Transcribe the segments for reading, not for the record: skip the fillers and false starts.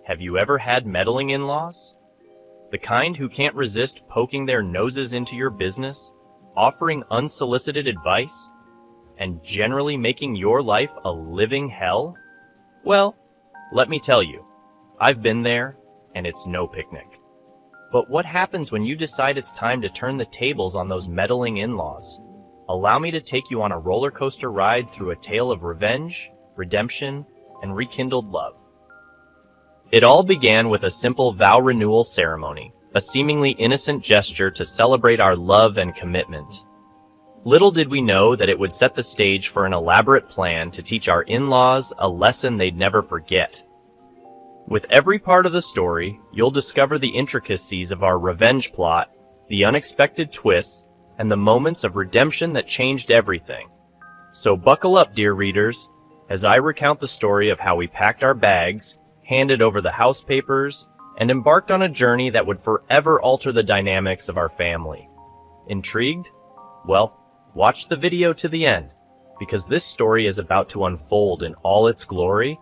Have you ever had meddling in-laws? The kind who can't resist poking their noses into your business, offering unsolicited advice, and generally making your life a living hell? Well, let me tell you, I've been there, and it's no picnic. But what happens when you decide it's time to turn the tables on those meddling in-laws? Allow me to take you on a roller coaster ride through a tale of revenge, redemption, and rekindled love. It all began with a simple vow renewal ceremony, a seemingly innocent gesture to celebrate our love and commitment. Little did we know that it would set the stage for an elaborate plan to teach our in-laws a lesson they'd never forget. With every part of the story, you'll discover the intricacies of our revenge plot, the unexpected twists, and the moments of redemption that changed everything. So buckle up, dear readers, as I recount the story of how we packed our bags, handed over the house papers, and embarked on a journey that would forever alter the dynamics of our family. Intrigued? Well, watch the video to the end, because this story is about to unfold in all its glory.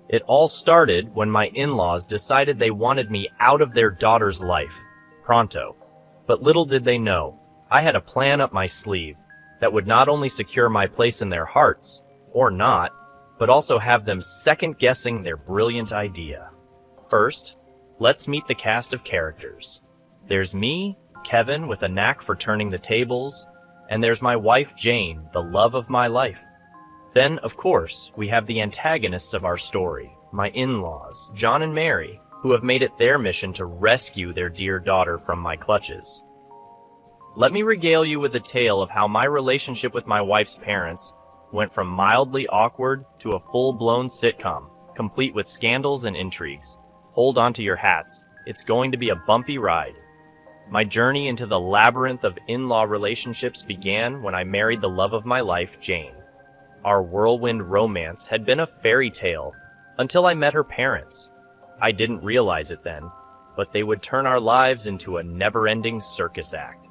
It all started when my in-laws decided they wanted me out of their daughter's life, pronto. But little did they know, I had a plan up my sleeve that would not only secure my place in their hearts, or not, but also have them second-guessing their brilliant idea. First, let's meet the cast of characters. There's me, Kevin, with a knack for turning the tables, and there's my wife, Jane, the love of my life. Then, of course, we have the antagonists of our story, my in-laws, John and Mary, who have made it their mission to rescue their dear daughter from my clutches. Let me regale you with a tale of how my relationship with my wife's parents went from mildly awkward to a full-blown sitcom, complete with scandals and intrigues. Hold on to your hats. It's going to be a bumpy ride. My journey into the labyrinth of in-law relationships began when I married the love of my life, Jane. Our whirlwind romance had been a fairy tale until I met her parents. I didn't realize it then, but they would turn our lives into a never-ending circus act.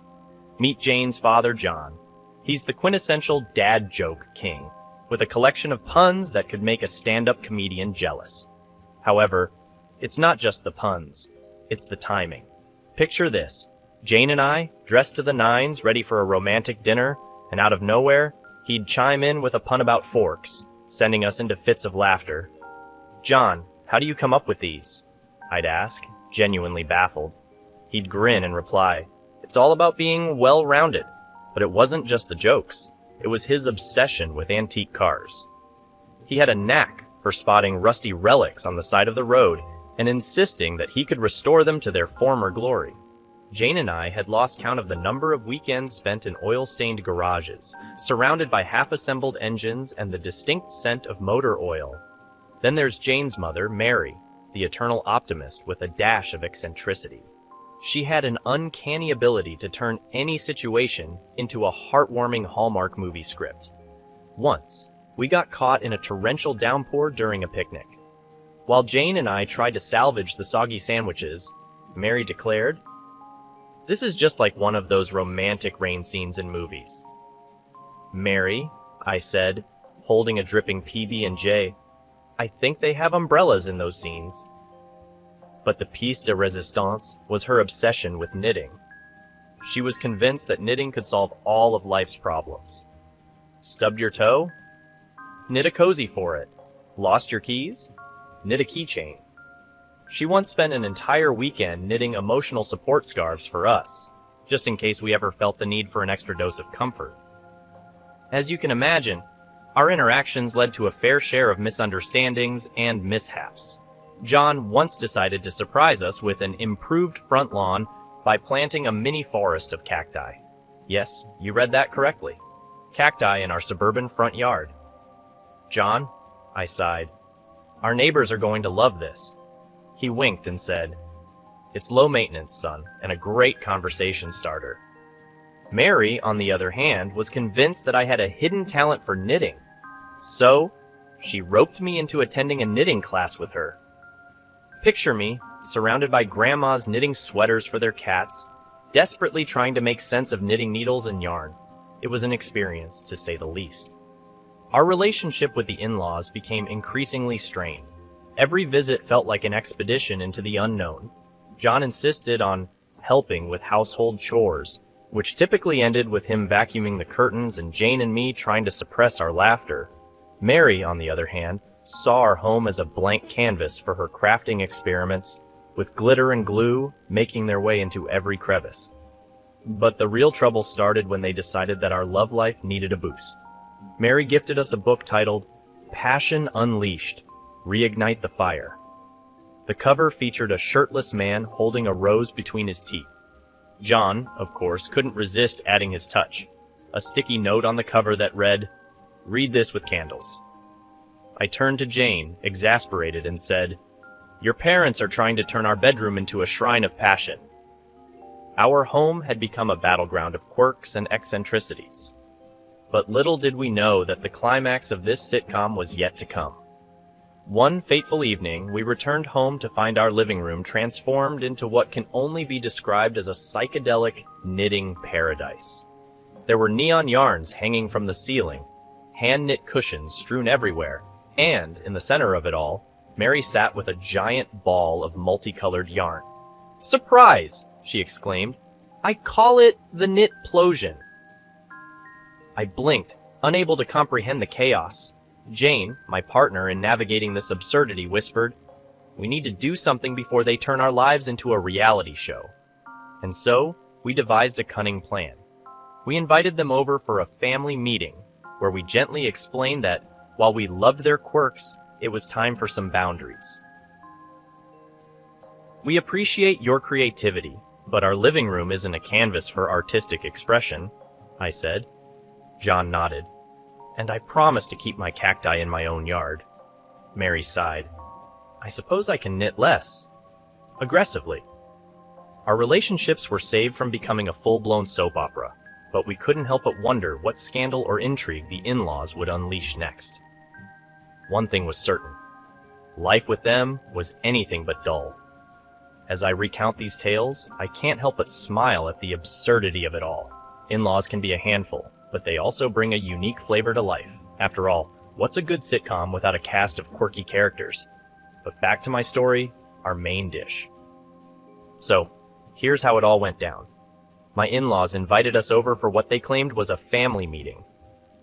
Meet Jane's father, John. He's the quintessential dad joke king, with a collection of puns that could make a stand-up comedian jealous. However, it's not just the puns, it's the timing. Picture this, Jane and I, dressed to the nines, ready for a romantic dinner, and out of nowhere, he'd chime in with a pun about forks, sending us into fits of laughter. "John, how do you come up with these?" I'd ask, genuinely baffled. He'd grin and reply, "It's all about being well-rounded." But it wasn't just the jokes. It was his obsession with antique cars. He had a knack for spotting rusty relics on the side of the road and insisting that he could restore them to their former glory. Jane and I had lost count of the number of weekends spent in oil-stained garages, surrounded by half-assembled engines and the distinct scent of motor oil. Then there's Jane's mother, Mary, the eternal optimist with a dash of eccentricity. She had an uncanny ability to turn any situation into a heartwarming Hallmark movie script. Once, we got caught in a torrential downpour during a picnic. While Jane and I tried to salvage the soggy sandwiches, Mary declared, "This is just like one of those romantic rain scenes in movies." "Mary," I said, holding a dripping PB&J, "I think they have umbrellas in those scenes." But the piece de resistance was her obsession with knitting. She was convinced that knitting could solve all of life's problems. Stubbed your toe? Knit a cozy for it. Lost your keys? Knit a keychain. She once spent an entire weekend knitting emotional support scarves for us, just in case we ever felt the need for an extra dose of comfort. As you can imagine, our interactions led to a fair share of misunderstandings and mishaps. John once decided to surprise us with an improved front lawn by planting a mini forest of cacti. Yes, you read that correctly. Cacti in our suburban front yard. "John," I sighed, "our neighbors are going to love this." He winked and said, "It's low maintenance, son, and a great conversation starter." Mary, on the other hand, was convinced that I had a hidden talent for knitting. So, she roped me into attending a knitting class with her. Picture me, surrounded by grandmas knitting sweaters for their cats, desperately trying to make sense of knitting needles and yarn. It was an experience, to say the least. Our relationship with the in-laws became increasingly strained. Every visit felt like an expedition into the unknown. John insisted on helping with household chores, which typically ended with him vacuuming the curtains and Jane and me trying to suppress our laughter. Mary, on the other hand, saw our home as a blank canvas for her crafting experiments, with glitter and glue making their way into every crevice. But the real trouble started when they decided that our love life needed a boost. Mary gifted us a book titled Passion Unleashed: Reignite the Fire. The cover featured a shirtless man holding a rose between his teeth. John, of course, couldn't resist adding his touch. A sticky note on the cover that read, "Read this with candles." I turned to Jane, exasperated, and said, "Your parents are trying to turn our bedroom into a shrine of passion." Our home had become a battleground of quirks and eccentricities. But little did we know that the climax of this sitcom was yet to come. One fateful evening, we returned home to find our living room transformed into what can only be described as a psychedelic knitting paradise. There were neon yarns hanging from the ceiling, hand-knit cushions strewn everywhere, and, in the center of it all, Mary sat with a giant ball of multicolored yarn. "Surprise!" she exclaimed. "I call it the Knitplosion." I blinked, unable to comprehend the chaos. Jane, my partner in navigating this absurdity, whispered, "We need to do something before they turn our lives into a reality show." And so, we devised a cunning plan. We invited them over for a family meeting, where we gently explained that, while we loved their quirks, it was time for some boundaries. "We appreciate your creativity, but our living room isn't a canvas for artistic expression," I said. John nodded. "And I promise to keep my cacti in my own yard." Mary sighed. "I suppose I can knit less." Aggressively. Our relationships were saved from becoming a full-blown soap opera, but we couldn't help but wonder what scandal or intrigue the in-laws would unleash next. One thing was certain. Life with them was anything but dull. As I recount these tales, I can't help but smile at the absurdity of it all. In-laws can be a handful, but they also bring a unique flavor to life. After all, what's a good sitcom without a cast of quirky characters? But back to my story, our main dish. So, here's how it all went down. My in-laws invited us over for what they claimed was a family meeting.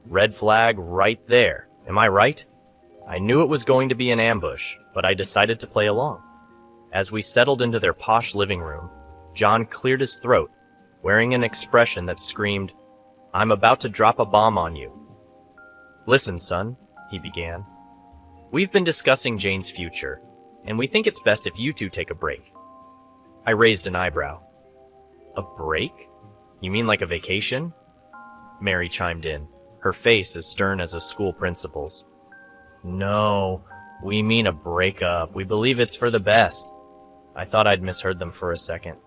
Red flag right there, am I right? I knew it was going to be an ambush, but I decided to play along. As we settled into their posh living room, John cleared his throat, wearing an expression that screamed, "I'm about to drop a bomb on you." "Listen, son," he began. "We've been discussing Jane's future, and we think it's best if you two take a break." I raised an eyebrow. "A break? You mean like a vacation?" Mary chimed in, her face as stern as a school principal's. "No, we mean a breakup. We believe it's for the best." I thought I'd misheard them for a second.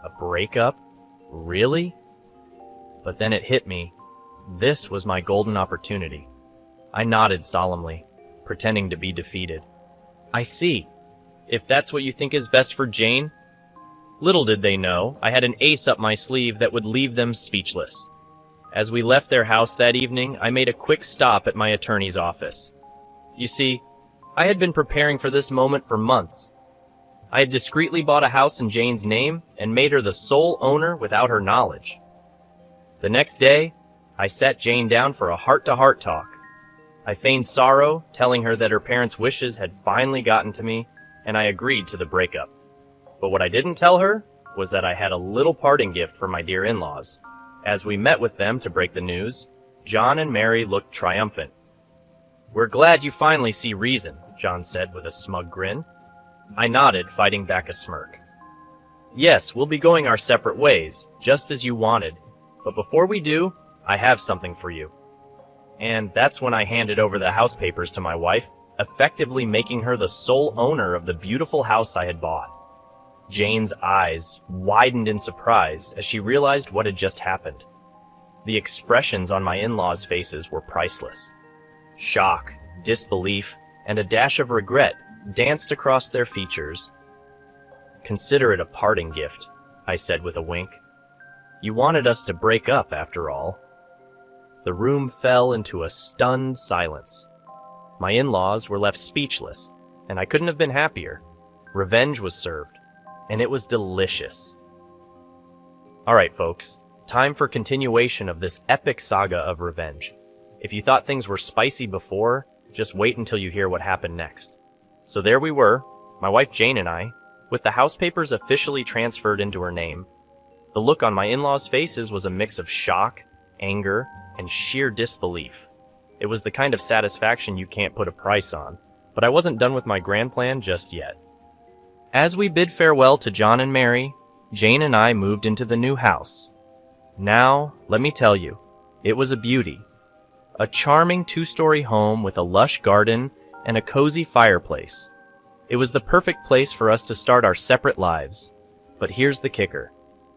A breakup? Really? But then it hit me. This was my golden opportunity. I nodded solemnly, pretending to be defeated. "I see. If that's what you think is best for Jane." Little did they know, I had an ace up my sleeve that would leave them speechless. As we left their house that evening, I made a quick stop at my attorney's office. You see, I had been preparing for this moment for months. I had discreetly bought a house in Jane's name and made her the sole owner without her knowledge. The next day, I sat Jane down for a heart-to-heart talk. I feigned sorrow, telling her that her parents' wishes had finally gotten to me, and I agreed to the breakup. But what I didn't tell her was that I had a little parting gift for my dear in-laws. As we met with them to break the news, John and Mary looked triumphant. "We're glad you finally see reason," John said with a smug grin. I nodded, fighting back a smirk. "Yes, we'll be going our separate ways, just as you wanted. But before we do, I have something for you." And that's when I handed over the house papers to my wife, effectively making her the sole owner of the beautiful house I had bought. Jane's eyes widened in surprise as she realized what had just happened. The expressions on my in-laws' faces were priceless. Shock, disbelief, and a dash of regret danced across their features. "Consider it a parting gift," I said with a wink. "You wanted us to break up, after all." The room fell into a stunned silence. My in-laws were left speechless, and I couldn't have been happier. Revenge was served, and it was delicious. Alright folks, time for continuation of this epic saga of revenge. If you thought things were spicy before, just wait until you hear what happened next. So there we were, my wife Jane and I, with the house papers officially transferred into her name. The look on my in-laws' faces was a mix of shock, anger, and sheer disbelief. It was the kind of satisfaction you can't put a price on, but I wasn't done with my grand plan just yet. As we bid farewell to John and Mary, Jane and I moved into the new house. Now, let me tell you, it was a beauty. A charming two-story home with a lush garden and a cozy fireplace. It was the perfect place for us to start our separate lives. But here's the kicker.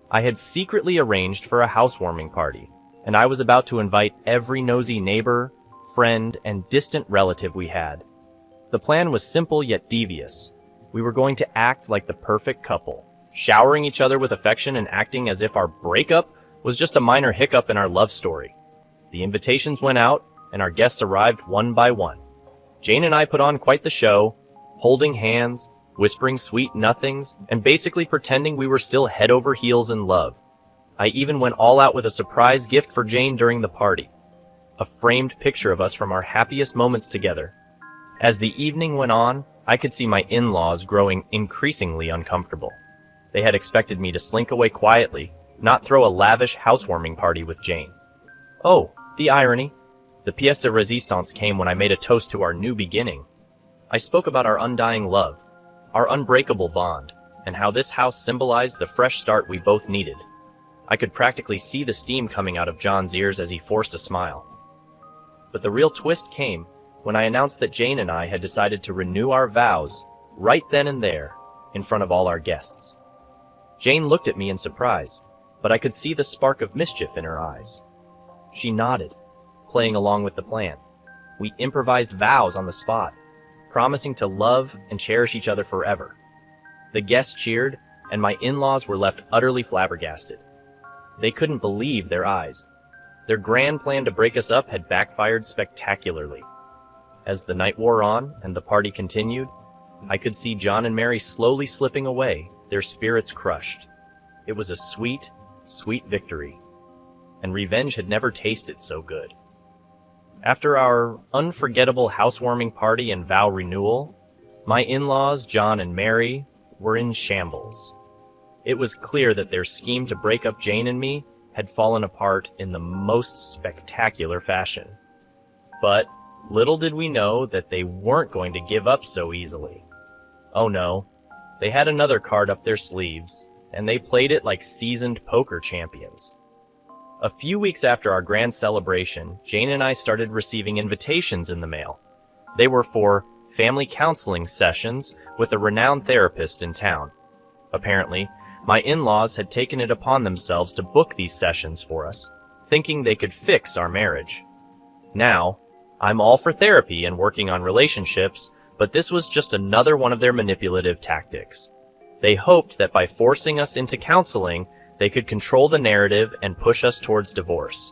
I had secretly arranged for a housewarming party, and I was about to invite every nosy neighbor, friend, and distant relative we had. The plan was simple yet devious. We were going to act like the perfect couple, showering each other with affection and acting as if our breakup was just a minor hiccup in our love story. The invitations went out, and our guests arrived one by one. Jane and I put on quite the show, holding hands, whispering sweet nothings, and basically pretending we were still head over heels in love. I even went all out with a surprise gift for Jane during the party. A framed picture of us from our happiest moments together. As the evening went on, I could see my in-laws growing increasingly uncomfortable. They had expected me to slink away quietly, not throw a lavish housewarming party with Jane. Oh, the irony. The pièce de résistance came when I made a toast to our new beginning. I spoke about our undying love, our unbreakable bond, and how this house symbolized the fresh start we both needed. I could practically see the steam coming out of John's ears as he forced a smile. But the real twist came when I announced that Jane and I had decided to renew our vows right then and there, in front of all our guests. Jane looked at me in surprise, but I could see the spark of mischief in her eyes. She nodded, playing along with the plan. We improvised vows on the spot, promising to love and cherish each other forever. The guests cheered, and my in-laws were left utterly flabbergasted. They couldn't believe their eyes. Their grand plan to break us up had backfired spectacularly. As the night wore on and the party continued, I could see John and Mary slowly slipping away, their spirits crushed. It was a sweet, sweet victory, and revenge had never tasted so good. After our unforgettable housewarming party and vow renewal, my in-laws, John and Mary, were in shambles. It was clear that their scheme to break up Jane and me had fallen apart in the most spectacular fashion. But little did we know that they weren't going to give up so easily. Oh no, they had another card up their sleeves, and they played it like seasoned poker champions. A few weeks after our grand celebration, Jane and I started receiving invitations in the mail. They were for family counseling sessions with a renowned therapist in town. Apparently, my in-laws had taken it upon themselves to book these sessions for us, thinking they could fix our marriage. Now, I'm all for therapy and working on relationships, but this was just another one of their manipulative tactics. They hoped that by forcing us into counseling, they could control the narrative and push us towards divorce.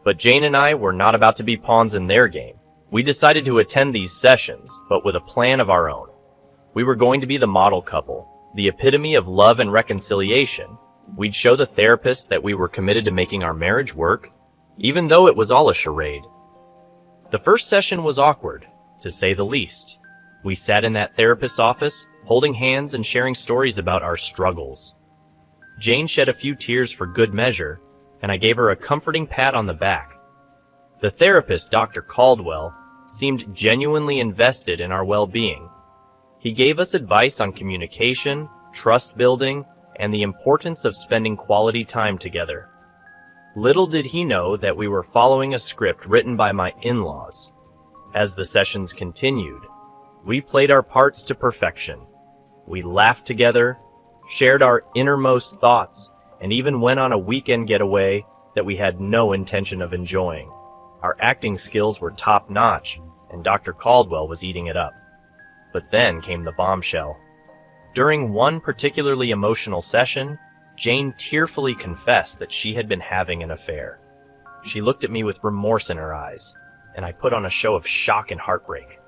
But Jane and I were not about to be pawns in their game. We decided to attend these sessions, but with a plan of our own. We were going to be the model couple, the epitome of love and reconciliation. We'd show the therapist that we were committed to making our marriage work, even though it was all a charade. The first session was awkward, to say the least. We sat in that therapist's office, holding hands and sharing stories about our struggles. Jane shed a few tears for good measure, and I gave her a comforting pat on the back. The therapist, Dr. Caldwell, seemed genuinely invested in our well-being. He gave us advice on communication, trust building, and the importance of spending quality time together. Little did he know that we were following a script written by my in-laws. As the sessions continued, we played our parts to perfection. We laughed together, shared our innermost thoughts, and even went on a weekend getaway that we had no intention of enjoying. Our acting skills were top-notch, and Dr. Caldwell was eating it up. But then came the bombshell. During one particularly emotional session, Jane tearfully confessed that she had been having an affair. She looked at me with remorse in her eyes, and I put on a show of shock and heartbreak.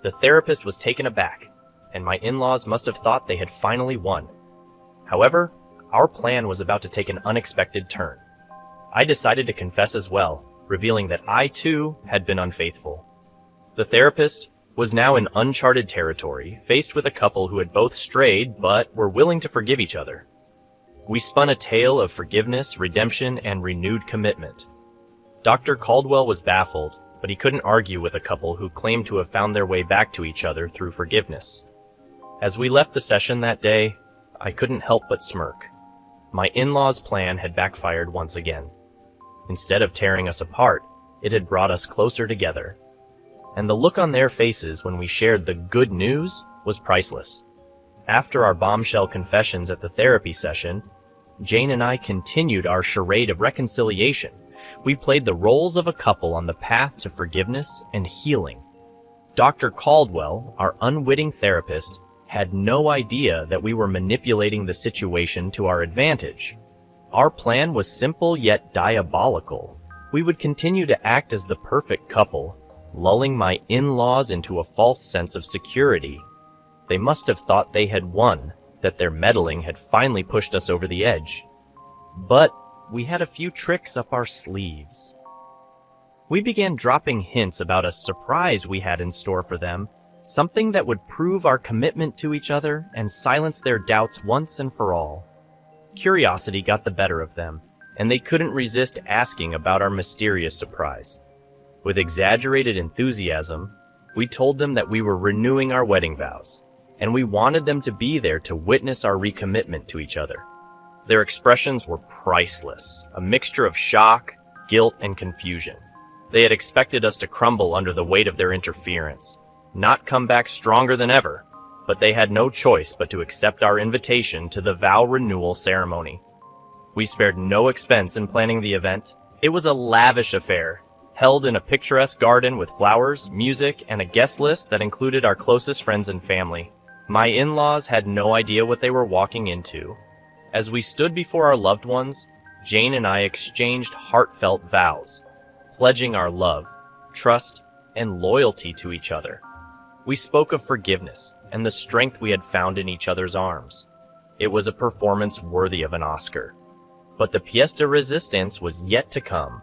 The therapist was taken aback, and my in-laws must have thought they had finally won. However, our plan was about to take an unexpected turn. I decided to confess as well, revealing that I too had been unfaithful. The therapist was now in uncharted territory, faced with a couple who had both strayed but were willing to forgive each other. We spun a tale of forgiveness, redemption, and renewed commitment. Dr. Caldwell was baffled, but he couldn't argue with a couple who claimed to have found their way back to each other through forgiveness. As we left the session that day, I couldn't help but smirk. My in-laws' plan had backfired once again. Instead of tearing us apart, it had brought us closer together. And the look on their faces when we shared the good news was priceless. After our bombshell confessions at the therapy session, Jane and I continued our charade of reconciliation. We played the roles of a couple on the path to forgiveness and healing. Dr. Caldwell, our unwitting therapist, had no idea that we were manipulating the situation to our advantage. Our plan was simple yet diabolical. We would continue to act as the perfect couple, lulling my in-laws into a false sense of security. They must have thought they had won, that their meddling had finally pushed us over the edge. But we had a few tricks up our sleeves. We began dropping hints about a surprise we had in store for them, something that would prove our commitment to each other and silence their doubts once and for all. Curiosity got the better of them, and they couldn't resist asking about our mysterious surprise. With exaggerated enthusiasm, we told them that we were renewing our wedding vows, and we wanted them to be there to witness our recommitment to each other. Their expressions were priceless, a mixture of shock, guilt, and confusion. They had expected us to crumble under the weight of their interference, not come back stronger than ever, but they had no choice but to accept our invitation to the vow renewal ceremony. We spared no expense in planning the event. It was a lavish affair, held in a picturesque garden with flowers, music, and a guest list that included our closest friends and family. My in-laws had no idea what they were walking into. As we stood before our loved ones, Jane and I exchanged heartfelt vows, pledging our love, trust, and loyalty to each other. We spoke of forgiveness and the strength we had found in each other's arms. It was a performance worthy of an Oscar. But the pièce de résistance was yet to come.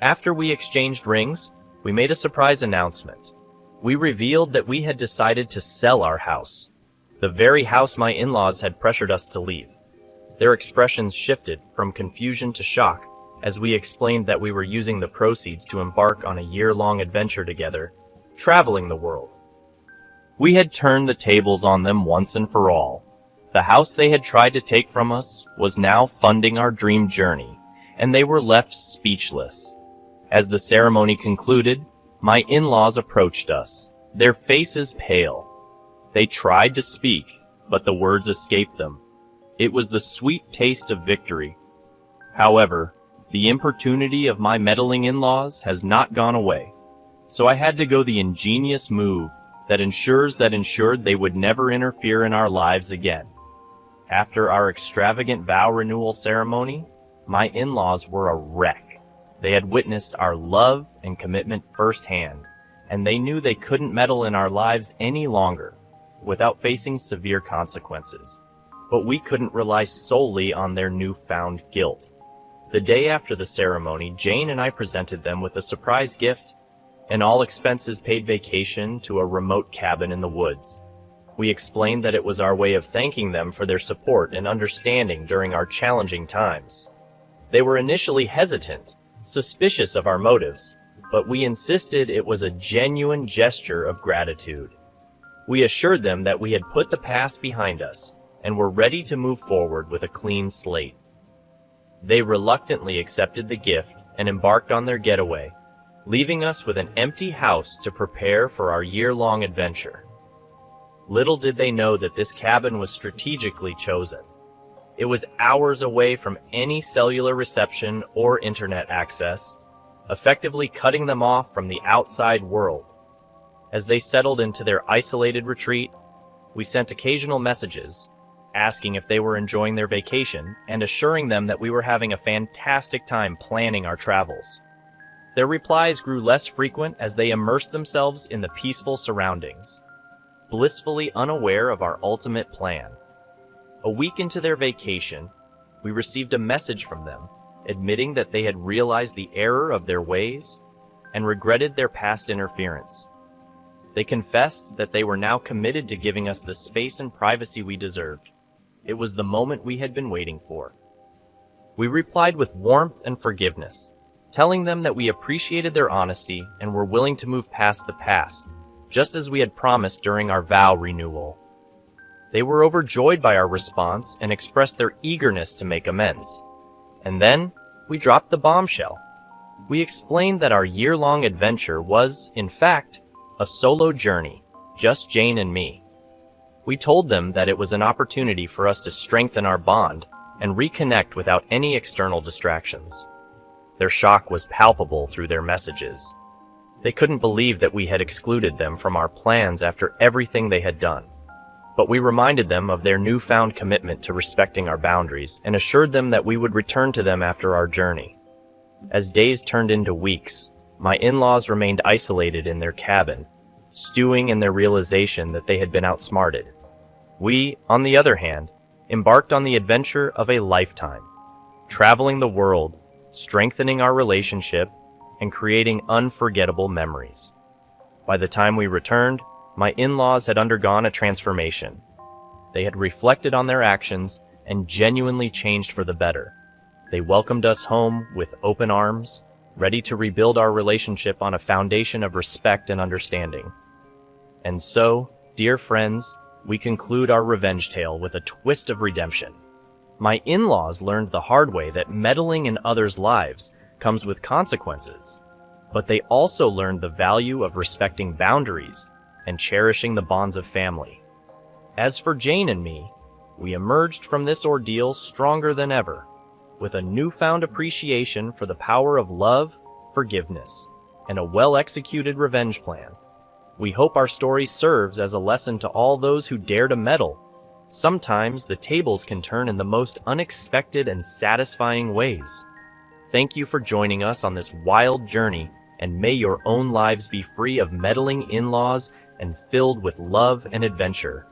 After we exchanged rings, we made a surprise announcement. We revealed that we had decided to sell our house, the very house my in-laws had pressured us to leave. Their expressions shifted from confusion to shock as we explained that we were using the proceeds to embark on a year-long adventure together, traveling the world. We had turned the tables on them once and for all. The house they had tried to take from us was now funding our dream journey, and they were left speechless. As the ceremony concluded, my in-laws approached us, their faces pale. They tried to speak, but the words escaped them. It was the sweet taste of victory. However, the importunity of my meddling in-laws has not gone away, so I had to go the ingenious move that ensured they would never interfere in our lives again. After our extravagant vow renewal ceremony, my in-laws were a wreck. They had witnessed our love and commitment firsthand, and they knew they couldn't meddle in our lives any longer without facing severe consequences. But we couldn't rely solely on their newfound guilt. The day after the ceremony, Jane and I presented them with a surprise gift, an all-expenses-paid vacation to a remote cabin in the woods. We explained that it was our way of thanking them for their support and understanding during our challenging times. They were initially hesitant, suspicious of our motives, but we insisted it was a genuine gesture of gratitude. We assured them that we had put the past behind us and were ready to move forward with a clean slate. They reluctantly accepted the gift and embarked on their getaway, leaving us with an empty house to prepare for our year-long adventure. Little did they know that this cabin was strategically chosen. It was hours away from any cellular reception or internet access, effectively cutting them off from the outside world. As they settled into their isolated retreat, we sent occasional messages, asking if they were enjoying their vacation and assuring them that we were having a fantastic time planning our travels. Their replies grew less frequent as they immersed themselves in the peaceful surroundings, blissfully unaware of our ultimate plan. A week into their vacation, we received a message from them, admitting that they had realized the error of their ways and regretted their past interference. They confessed that they were now committed to giving us the space and privacy we deserved. It was the moment we had been waiting for. We replied with warmth and forgiveness, telling them that we appreciated their honesty and were willing to move past the past, just as we had promised during our vow renewal. They were overjoyed by our response and expressed their eagerness to make amends. And then, we dropped the bombshell. We explained that our year-long adventure was, in fact, a solo journey, just Jane and me. We told them that it was an opportunity for us to strengthen our bond and reconnect without any external distractions. Their shock was palpable through their messages. They couldn't believe that we had excluded them from our plans after everything they had done. But we reminded them of their newfound commitment to respecting our boundaries and assured them that we would return to them after our journey. As days turned into weeks, my in-laws remained isolated in their cabin, stewing in their realization that they had been outsmarted. We, on the other hand, embarked on the adventure of a lifetime, traveling the world, strengthening our relationship, and creating unforgettable memories. By the time we returned, my in-laws had undergone a transformation. They had reflected on their actions and genuinely changed for the better. They welcomed us home with open arms, ready to rebuild our relationship on a foundation of respect and understanding. And so, dear friends, we conclude our revenge tale with a twist of redemption. My in-laws learned the hard way that meddling in others' lives comes with consequences, but they also learned the value of respecting boundaries and cherishing the bonds of family. As for Jane and me, we emerged from this ordeal stronger than ever, with a newfound appreciation for the power of love, forgiveness, and a well-executed revenge plan. We hope our story serves as a lesson to all those who dare to meddle. Sometimes the tables can turn in the most unexpected and satisfying ways. Thank you for joining us on this wild journey, and may your own lives be free of meddling in-laws and filled with love and adventure.